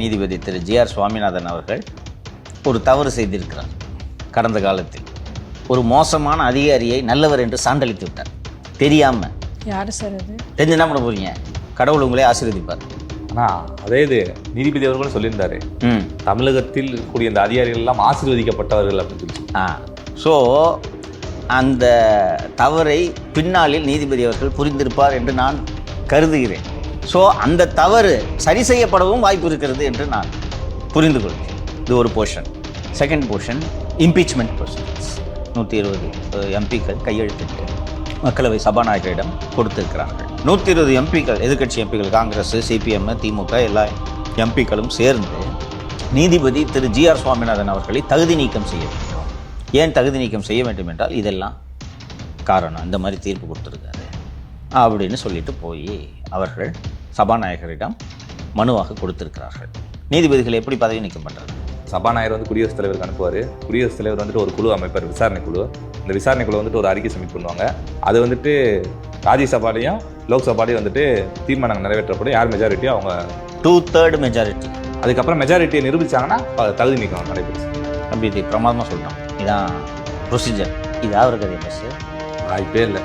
நீதிபதி திரு ஜி.ஆர். சுவாமிநாதன் அவர்கள் ஒரு தவறு செய்திருக்கிறார். கடந்த காலத்தில் ஒரு மோசமான அதிகாரியை நல்லவர் என்று சான்றளித்து விட்டார். தெரியாமல். யார் சார் அது? தெரிஞ்சு என்ன பண்ண போறீங்க? கடவுள் உங்களே ஆசீர்வதிப்பார். ஆனால் அதே இது நீதிபதி அவர்களும் சொல்லியிருந்தாரு, தமிழகத்தில் கூடிய இந்த அதிகாரிகள் எல்லாம் ஆசீர்வதிக்கப்பட்டவர்கள் அப்படின்னு சொல்லி. ஸோ அந்த தவறை பின்னாளில் நீதிபதி அவர்கள் புரிந்திருப்பார் என்று நான் கருதுகிறேன். ஸோ அந்த தவறு சரி செய்யப்படவும் வாய்ப்பு இருக்கிறது என்று நான் புரிந்து கொள்கிறேன். இது ஒரு portion. Second portion impeachment procedures. 120 எம்பிக்கள் கையெழுத்திட்டு மக்களவை சபாநாயகரிடம் கொடுத்திருக்கிறார்கள். 120 எம்பிக்கள், எதிர்கட்சி எம்பிக்கள், காங்கிரஸ், சிபிஎம், திமுக எல்லா எம்பிக்களும் சேர்ந்து நீதிபதி திரு ஜி.ஆர். சுவாமிநாதன் அவர்களை தகுதி நீக்கம் செய்ய வேண்டும். ஏன் தகுதி நீக்கம் செய்ய வேண்டும் என்றால் இதெல்லாம் காரணம், இந்த மாதிரி தீர்ப்பு கொடுத்துருக்காரு அப்படின்னு சொல்லிட்டு போய் அவர்கள் சபாநாயகரிடம் மனுவாக கொடுத்திருக்கிறார்கள். நீதிபதிகள் எப்படி பதவி நீக்கம் பண்ணுறது? சபாநாயகர் வந்து குடியரசுத் தலைவருக்கு அனுப்புவார். குடியரசுத் தலைவர் வந்துட்டு ஒரு குழு அமைப்பார், விசாரணை குழு. இந்த விசாரணை குழு வந்துட்டு ஒரு அறிக்கை சப்மிட் பண்ணுவாங்க. அது வந்துட்டு ராஜ்யசபாலையும் லோக்சபாலையும் வந்துட்டு தீர்மானம் நிறைவேற்றப்படும். யார் மெஜாரிட்டியோ அவங்க 2/3 மெஜாரிட்டி. அதுக்கப்புறம் மெஜாரிட்டியை நிரூபித்தாங்கன்னா தகுதி நீக்கம் நடைபெறும். அப்படி இது பிரமாதமாக சொல்லிட்டோம். இதான் ப்ரொசீஜர். இது அவருக்கு அது என்ன சார்? வாய்ப்பே இல்லை.